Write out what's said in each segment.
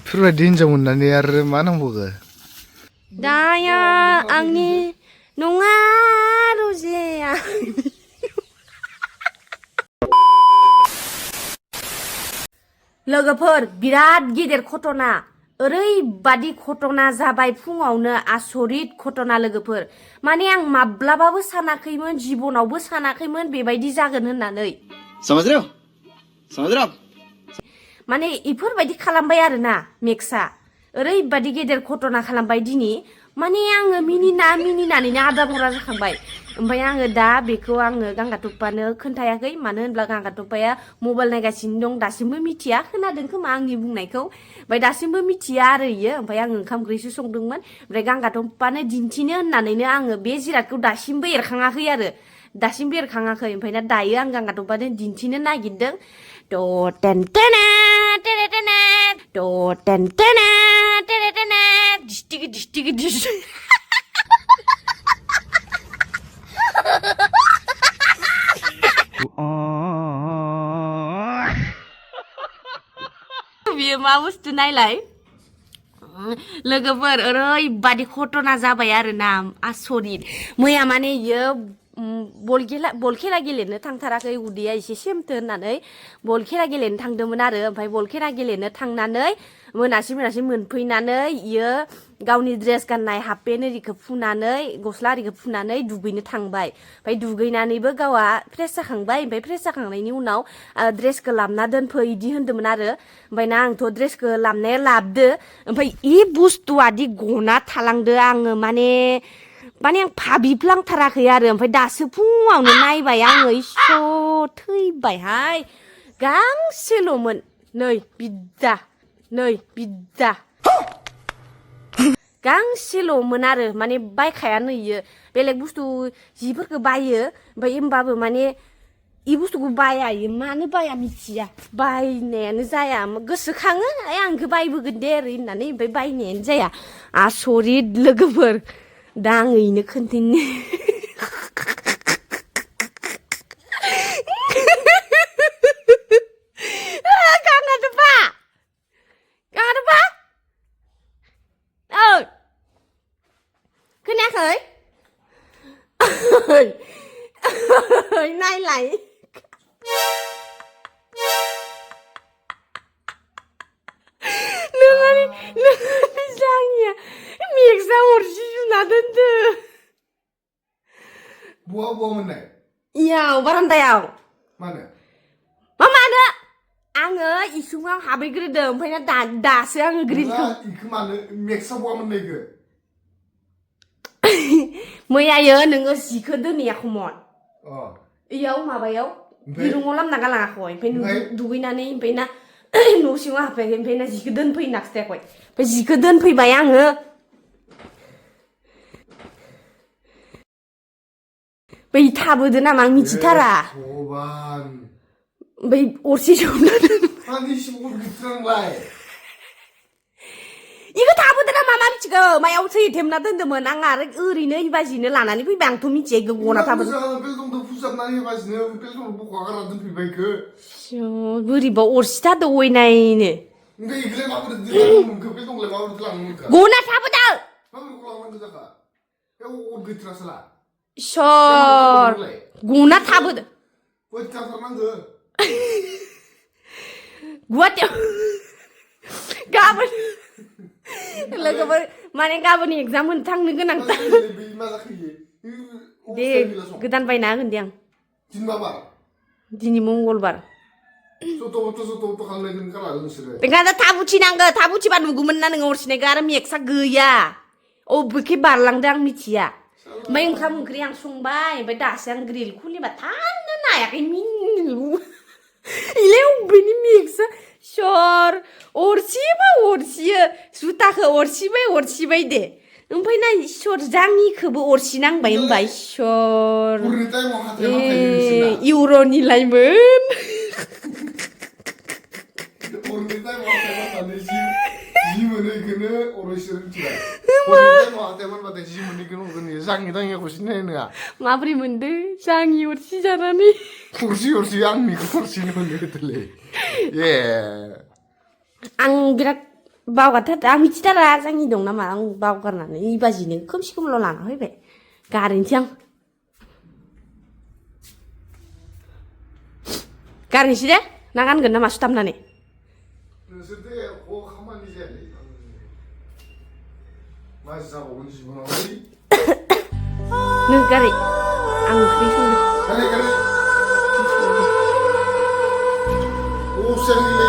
बेफोरबायदि हिनजाव मोननानै आरो मा नांबावगो दाया आंनि नङा रजेया लोगोफोर बिराद गिदिर घटना ओरैबादि घटना जाबाय फुङावनो आसरित घटना लोगोफोर माने आं माब्लाबाबो सानाखैमोन जिबनावबो सानाखैमोन बेबायदि जागोन होननानै माने इफोरबायदि खालामबाय आरोना मेक्सआ ओरैबादि गेदेर घटना खालामबाय दिनै माने आङो मिनिनानैनो आदा बरा जाखांबाय ओमफ्राय आङो दा बेखौ आङो गांगाथप्पानो खोन्थायाखै मानो होनब्ला गांगाथप्पाया मबाइल नायगासिनो दं दासिमबो मिथिया खोनादों खोमा आंनि बुंनायखौ ओमफ्राय दासिमबो मिथिया आरो इयो ओमफ्राय आङो ओंखाम ओंख्रिसो संदोंमोन ओमफ्राय गांगाथप्पानो दिन्थिनो होननानैनो आङो बे जिरादखौ दासिमबो एरखाङाखै आरो दासिमबो एरखाङाखै ओमफ्राय दा दायो आं गांगाथप्पानो दिन्थिनो नागिरदों ट टेन टेना टेरे टेना ट टेन टेना टेरे टेना डिस्टिक बियो मा बुस्थु नायलाय लोगोफोर ओरैबादि घटना जाबाय आरोना आसरित मैया माने इयो बल खेला गेलेनो थांथाराखै उदैया एसे सेमथो होननानै बल खेला गेलेनो थांदोंमोन आरो ओमफ्राय बल खेला गेलेनो थांनानै मोनासि मोनफैनानै इयो गावनि ड्रेस गाननाय हाफ पेन्ट ओरिखौ फुनानै गस्ला आरिखौ फुनानै दुगैनो थांबाय ओमफ्राय दुगैनानैबो गावहा फ्रेस जाखांबाय ओमफ्राय फ्रेस जाखांनायनि उनाव ड्रेसखौ लाबना दोनफै इदि होन्दोंमोन आरो ओमफ्राय ना आंथ' ड्रेसखौ लाबनाया लाबदो ओमफ्राय इ बुस्थुआदि गना थालांदो आङो माने आं भाबिफ्लांथाराखै आरो ओमफ्राय दासो फुङावनो नायबाय आङो इसोर थैबायहाय गांसेल'मोन नै बिद्दा गांसेल'मोन आरो माने बायखायानो इयो बेलेग बुस्थु जिफोरखौ बायो ओमफ्राय होमबाबो माने इ बुस्थुखौ बाया इयो मानो बाया मिथिया बायनायानो जाया गोसोखाङो आंखौ बायबोगोन दे ओरै होननानै ओमफ्राय बायनायानो जाया आसरित लोगोफोर दा आङो इनो खोन्थानो खोनायाखै नायलाय नोंनि जाङिया मेक्सआ अरसि जुना दोनदो बहा मोननाय इयाव बारान्दायाव मानो आङो इसुङाव हाबहैग्रोदों ओमफ्राय दासो आङो ग्रिलखौ इखो मानो मेक्सआ बहा मोननायखो मैयायो नोङो जिखौ दोनहैयाखैमोन इयाव माबायाव दिरुङाव लामना गालाङाखै ओमफ्राय दुगैनानै ओमफ्राय ना न' सिङाव हाबफैयाखै ओमफ्राय ना जिखौ दोनफैनो नागिरखायाखै ओमफ्राय जिखौ दोनफैबाय आङो बै थाबोदो नामा आं मिथिथारा ओमफ्राय अरसि जौना इखौ थाबोदो नामा मा मिथिगौ मायाव थेमना दोन्दोंमोन आं आरो ओरैनो इबाजिनो लानानै फैबाय आंथ' मिथिया इखौ गना थाबोदो बोरैबा अरसिथारदो अयनायनो गना थाबोदो इसर गना थाबोदो गुवाहाटियाव गाबोन लोगोफोर माने गाबोन एगजाम होनो थांनो गोनांथार दे गोदान बायना होगोन दे आं दिनै मंगलबार बेखायनो थाबुथिनांगौ थाबुथिबा नुगौमोन ना नोङो अरसिनायखौ आरो मेक्सआ गैया अबेखि बारलांदो आं मिथिया ओमफ्राय ओंखाम ओंख्रि आं संबाय ओमफ्राय दासो आं ग्रिल खुलिबा थानो नायाखै मिनिलु इलाय अबेनि मेक्सआ सर अरसियो जुथाखौ अरसिबाय दे ओमफ्राय ना इसर जाङिखौबो अरसिनांबाय होनबा इसर इउर'निलायमोन मोननैखौनो अरायसो रोंथिबाय हरैजाय नङाथाय मोनबाथाय जि मोननैखौनो हरगोन इयो जाङि दाङिखौ सिनाय नङा माबोरै मोनदो जाङि अरसि जानानै थरसि हरसि आंनिखौ थरसिनो मोनदोलै ए आं बिराद बावगारथारदो आं मिथिथारा जाङि दं नामा आं बावगारनानै इबाजिनो खोमसि खोमलाव लाना फैबाय गारहैनोसै आं गारहैनोसै दे ना गानगोन नामा सुथाबनानै नोंसोरदो एख' खामानि जायालै मा जाबावगोन जिबनाव नों गारै आं ओंख्रि संदों गारै गारै दसेनो ना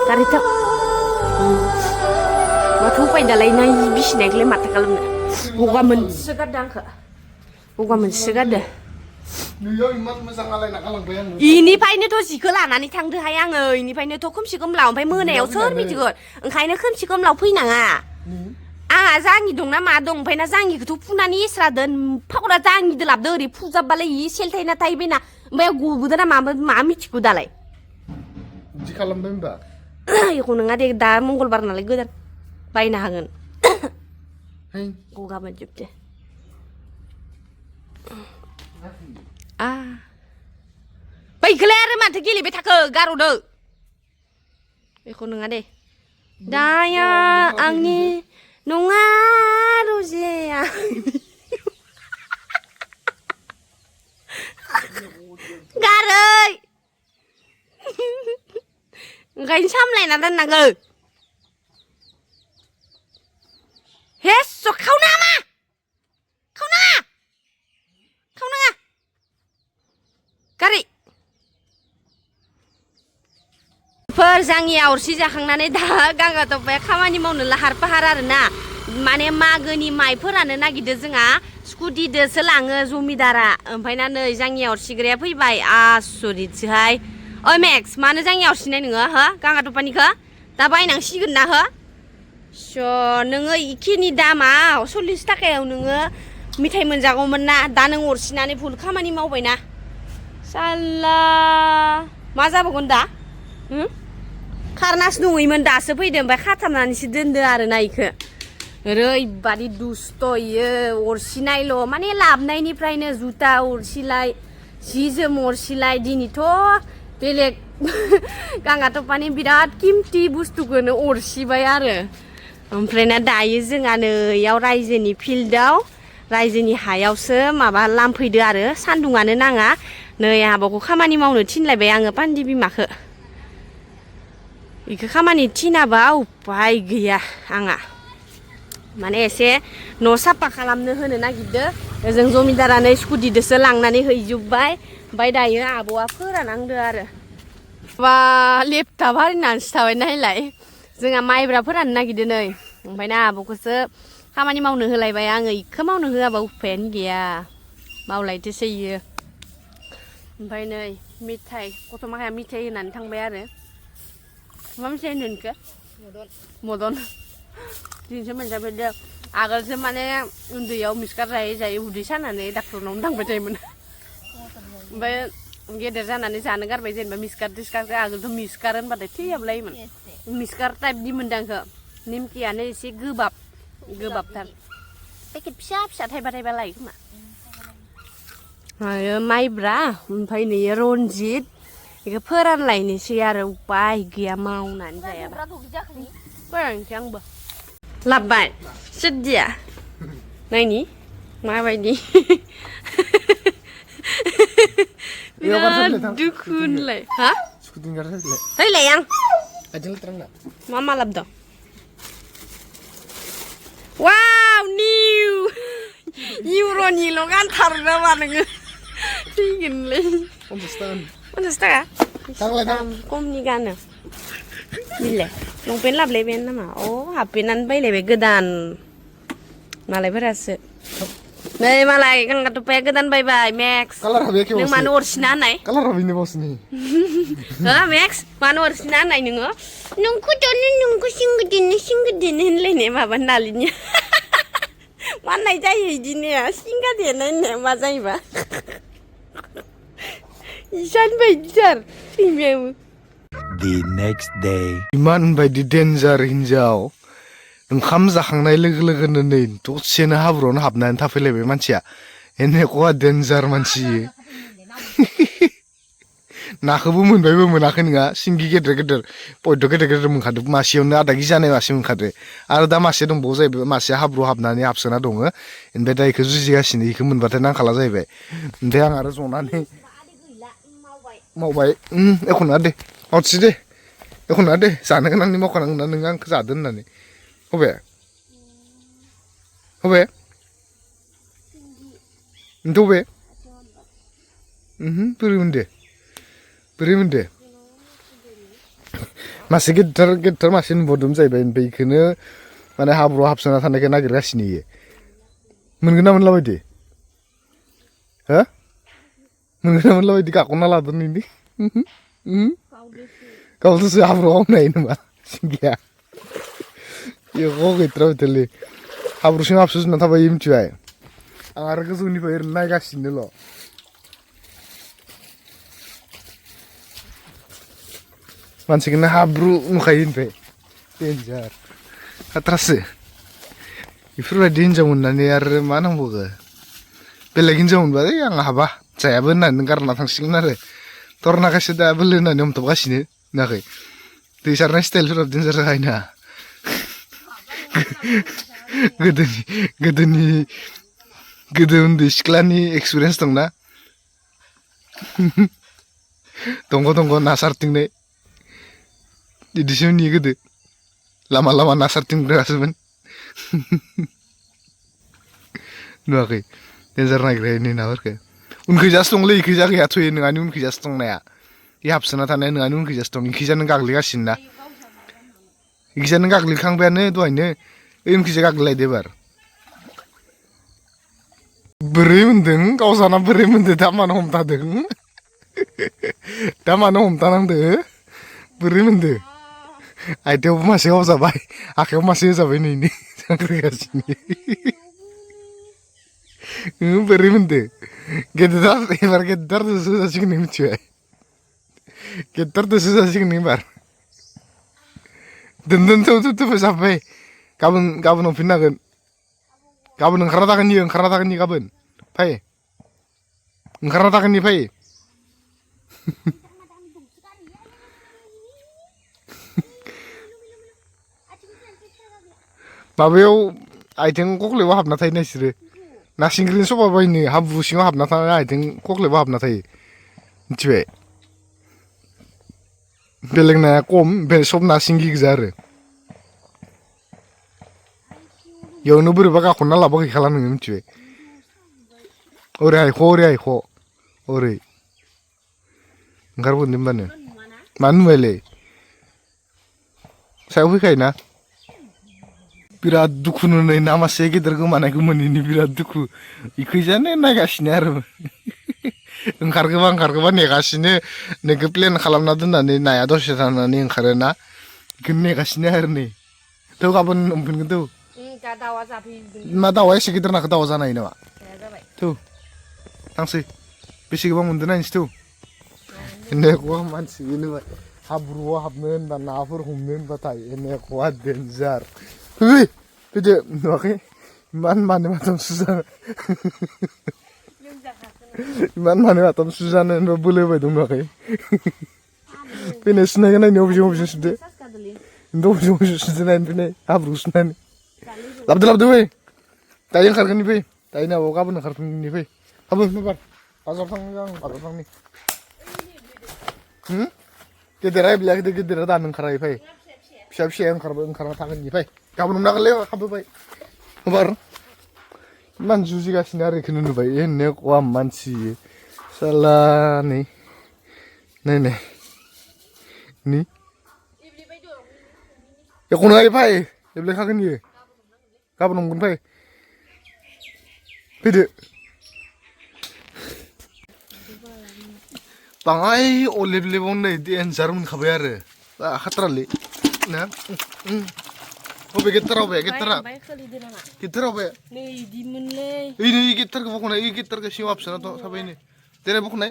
गारैथां माथो उपाय दालाय नाय बिसिनायखौलाय माथो खालामनो गगा मोनसो गारदों आंखो गगा मोनसो गारदो नोंयाव इमान मोजां आलायना गालांबाय आङो इनिफ्रायनोथ' जिखौ लानानै थांदोहाय आङो इनिफ्रायनोथ' खोमसि खोमलाव ओमफ्राय मोनायाव सोर मिथिगोन ओंखायनो खोमसि खोमलाव फैनाङा आंहा जाङि दं ना मा दं ओमफ्राय ना जाङिखौथ' फुनानै एस्रादो फावरा जाङिदो लाबदो ओरै फुजाबबालाय इ सेलथायना थाहैबायना ओमफ्राय गबोदो ना मा मिथिगौ दालाय बिदि खालामबाय होनबा एख' नङा दे दा मंगलबार नालाय गोदान बायनो हागोन गगा मोनजोबदो बैखौलाय आरो माथो गेलेबाय थाखो गार'दो एख' नङा दे दाया आंनि नङा रजेया गारै ओंखायनो सामलायना दोननांगौ हे खावनाङा मा खावनाङा गारै फोर जाङिया अरसि जाखांनानै दा गांगा दब्बाया खामानि मावनो लाहार फाहार आरोना माने मागोनि माइफोरानो नागिरदो जोंहा स्कुटिदोसो लाङो जमिदारा ओमफ्राय ना नै जाङिया अरसिग्राया फैबाय आसरितसोहाय ओइ मेक्स मानो जाङिया अरसिनाय नोङो हो गांगा दब्बानिखौ दा बायनांसिगोन ना हो नोङो इखिनि दामा 40 थाखायाव नोङो मिथाइ मोनजागौमोन ना दा नों अरसिनानै भुल खामानि मावबायना साल्ला मा जाबावगोन दा खारनासो दङैमोन दासो फैदो ओमफ्राय खाथाबनानैसो दोनदो आरोना इखो ओरैबादि दुस्त इयो अरसिनायल' माने लाबनायनिफ्रायनो जुता अरसिलाय जि जोम अरसिलाय दिनैथ' बेलेग गांगा टपानि बिराद किमति बुस्थुखौनो अरसिबाय आरो ओमफ्राय ना दायो जोंहा नैयाव रायजोनि फिल्डआव रायजोनि हायावसो माबा लामफैदो आरो सान्दुङानो नाङा नै आब'खौ खामानि मावनो थिनलायबाय आङो पान्दि बिमाखौ इखौ खामानि थिनाबा उपाय गैया आंहा माने एसे न' साफा खालामनो होनो नागिरदो ओजों जमिदारानो स्कुटिदोसो लांनानै हैजोब्बाय ओमफ्राय दायो आब'आ फोरानांदो आरो बा लेपटप हारिनानैसो थाबाय नायलाय जोंहा माइब्रा फोराननो नागिरदो नै ओमफ्राय ना आब'खौसो खामानि मावनो होलायबाय आङो इखौ मावनो होआबा उफायानो गैया मावलायदोसो इयो ओमफ्राय नै मिथाइ गथ' माखाया मिथाइ होनानै थांबाय आरो मा मिथाइ होनो नोंखो मदन दिनैसो मोनजाफेरदो आगोलसो माने उन्दैयाव मिसकार जायै जायै उदै सानानै डाक्टरनावनो थांबाय थायोमोन ओमफ्राय गेदेर जानानै जानो गारबाय जेनेबा मिसकार तिसकारखौ आगोलथ' मिसकार होनबाथाय थैयाबलायोमोन मिसकार टाइपनि मोनदांखो निमकियानो एसे गोबाबथार पेकेट फिसा फिसा थाइबा थाइबा लायो खोमा आरो माइब्रा ओमफ्राय नैयो रनजित बेखौ फोरानलायनोसै आरो उपाय गैया मावनानै जायाबा फोरानसै आंबो लाबबाय सोदिया नायनि माबायदि बिराद दुखु होनलाय हा हैलाय आं मा लाबदों वाव निउ इउर'निल' गानथारो नामा नोङो थैगोनलै 50 थाखा दाम खमनि गानो बिलाय लंपेन्ट लाबलायबाय नामा अ हाफपेन्टआनो बायलायबाय गोदान मालायफोरासो नै मालाय गांगा टपाया गोदान बायबाय मेक्स नों मानो अरसिना होननाय हो मेक्स मानो अरसिना होननाय नोङो नोंखौ सिंगोदेनो होनलायनाय माबा नालिनिया माननाय जायो बिदिनो सिंगा देनाय होननाया मा जायोबा इसान बायदिथार सैमायाबो The next day. इमान बायदि डेन्जार हिनजाव ओंखाम जाखांनाय लोगो लोगोनो नै दसेनो हाब्रुआवनो हाबनानै थाफैलायबाय मानसिया एनेखवा डेन्जार मानसि नाखौबो मोनबायबो मोनाखै नङा सिंगि गेदेर गेदेर पयद' गेदेर गेदेर मोनखादो मासेयावनो आधा केजि जानाय मासे मोनखादो आरो दा मासे दंबावो जाहैबाय मासेया हाब्रुआव हाबनानै हाबसोना दङ ओमफ्राय दा इखौ जुजिगासिनो इखौ मोनबाथाय नांखाला जाहैबाय ओमफ्राय आं आरो जनानै मावबाय एख' नङा दे मावथि दे एख' नङा दे जानो गोनांनि मावखानांगोन ना नोङो आंखौ जादो होननानै हबे हबे नोंथ' हबे बोरै मोनदे बोरै मोनदे मासे गिदिर गिदिर मासे नुबावदोंमोन जाहैबाय ओमफ्राय बेखौनो माने हाब्रुआव हाबसोना थानायखौ नागिरगासिनो इयो मोनगोन ना मोनला बायदि हो मोनगोन ना मोनला बायदि गाख'ना लादों नोंनि गावदोसो हाब्रुआव हमनाय नामा सिंगिया एख' गैथ्रा बिथोरलै हाब्रुसिम हाबसोजोबना थाबाय मिथिबाय आं आरो गोजौनिफ्राय ओरैनो नायगासिनोल' मानसिखौनो हाब्रु नुखायो ओमफ्राय डेन्जार खाथ्रासो बेफोरबायदि हिनजाव मोननानै आरो मा नांबावगो बेलेग हिनजाव मोनबाथाय आं हाबा जायाबो होननानै नों गारना थांसिगोन आरो थरनाखायसो दा बोलो होननानै हमथाबगासिनो नुवाखै दै सारनाय स्टाइलफोरा डेन्जार जाखायोना गोदो उन्दै सिख्लानि एक्सपिरियेन्स दंना दंग' ना सारथिंनाय बिदिसो नुयो गोदो लामा लामा ना सारथिंग्रासोमोन नुवाखै डेन्जार नागिरखायो नाफोरखौ उनखैजासो दंलै इखैजा गैया थ'यो नोंहानि उनखैजासो दं नाया बे हाबसोना थानाया नोंहानि उनखैजासो दं इखैजा नों गाग्लिगासिनो ना इखैजा नों गाग्लिखांबायानो दहायनो ओइ उनखैजा गाग्लिलायदो एबार बोरै मोन्दों गावजाना बोरै मोन्दों दा मानो हमथादों दा मानो हमथानांदो बोरै मोन्दों आथिङावबो मासे गावजाबाय आखायाव मासे होजाबाय नैनि जांख्रिगासिनो बोरै मोन्दों गेदेर एबार गेदेरदोसो जासिगोन नों मिथिबाय गेदेरदोसो जासिगोन एबार दोनदोन जाबाय गाबोन हमफिननो हागोन गाबोन ओंखारना थागोन गाबोन फै ओंखारना थागोन फै माबायाव आथिं कक्लेबाव हाबना थायो नोंसोरो ना सिंग्रिनि सफा बायनो हाब्रु सिङाव हाबना थानानै आथिं कक्लेबाव हाबना थायो मिथिबाय बेलेग नाया खम ओमफ्राय सब ना सिंगि गोजा आरो इयावनो बोरैबा गाख'ना लाबा गैखाला नोङो मिथिबाय ओरै हायख' ओरै ओंखारबोदों होनबानो मानो नुबायलै सायाव फैखायोना बिराद दुखु नुनाय ना मासे गेदेर गोमानायखौ मोनैनि बिराद दुखु इखैजानो नायगासिनो आरो ओंखारगोबा नेगासिनो नोंखौ प्लेन खालामना दोननानै नाया दसे थानानै ओंखारोना बेखौनो नेगासिनो आरो नै थ' गाबोन हमफिनगोन थ' मा दाउआ एसे गिदिर नाखौ दाउआ जानो हायो नामा थ' थांसै बेसे गोबां मोनदों नायनोसै थ' एनेखवा मानसि बेनोबाय हाब्रुआव हाबनो होनबा नाफोर हमनो होनबाथाय एनेखवा डेन्जार फैदो नुवाखै इमान मानो माथाम सुजानो इमान मानो माथाम सुजानो होनबा बोलो होबाय दं नुवाखै फैनाय सुनायखौ नायनो अबेजों सुदो अबेजों सुदो नायनो फैनाय हाब्रु सुनानै लाबोदो फै दायो ओंखारगोन फै दायो नाबाव गाबोन ओंखारगोन फै गाबोन फैबार बाजाराव थांनो आं बाजाराव थांनि गेदेरा एब्ला गेदेरा दानो ओंखारायो फै फिसाया ओंखारना थागोन फै गाबोन हमनांगोनलै हाबबोबाय होबार इमान जुजिगासिनो आरो बेखौनो नुबाय एनेखवा मानसि साला नै नि एख' नङा फै एब्लायखागोन इयो गाबोन हमगोन फै फैदो बाङाय अलेबलेबाव नै डेन्जार मोनखाबाय आरो खाथ्रालै ना बबे गेटाराव बे गेटाराव बे नै इदिमोनलै ओइ नै गेटारखौ बख'नाय ओइ गेटारखौ सिङाव हाबसोना थाबाय नै देनाय बख'नाय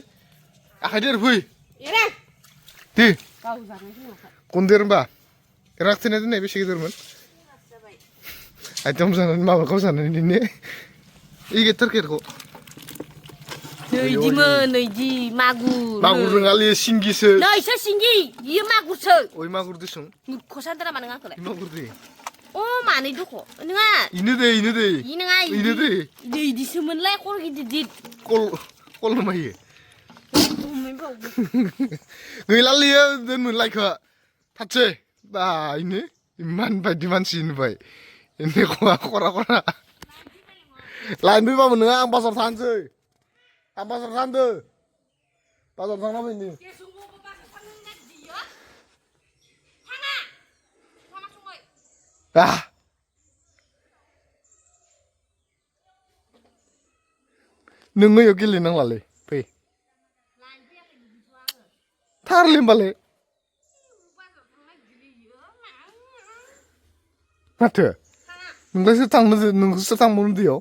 आखाइ देर फै एरे दे गाव जानाय दिनावहाय कन्देर होमबा राखथेना दोननाय बेसे गिदिरमोन जाबाय आइटेम जानानै माबाखौ जानानै दिने इ गेटार केरखौ नैजिमोन नैजि मागुर मागुर रोङालै सिंगिसो नैसो सिंगि बियो मागुरसो ओइ मागुर दिसुं खसानद्रा मा नों आंखौलाय इ मागुर दे अ मानै दख' नोङा इनो दे इ नङा इनो दे इदिसोमोनलाय खर गिदिर गिदिर कल नमायो हमैबाव गैलालैयो दोनमोनलायखो थाथसै बा इनो इमान बायदि मानसि नुबाय इनो खरा लाइन फैबाबो नोङा आं बाजार थांसै आं बाजार थांदो बाजार थांना फैनि नोङो इयाव गेलेनांलालै फै थारलै होमबालाय माथो नोंलाय नोंसो थांबावनो दैयाव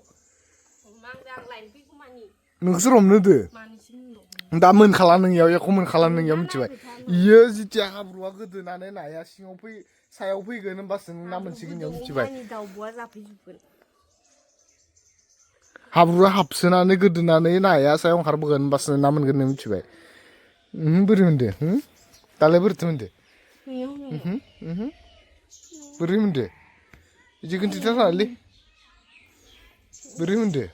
नोंसोर हमनो होदो दा मोनखाला नोंनियाव एख' मोनखाला नोंनियाव मिथिबाय इयो जिथिया हाब्रुआ गोदोनानै नाया सिङाव सायाव फैगोन होमबासो नों ना मोनसिगोन इयाव मिथिबाय दाउब'आ जाफैजोबगोन हाब्रुआ हाबसोनानै गोदोनानै नाया सायाव ओंखारबोगोन होमबासो ना मोनगोन नों मिथिबाय बोरै मोनदो दालाय बोरैथो मोनदो बोरै मोनदो बिदि खोन्थिथारनाङालै बोरै मोनदो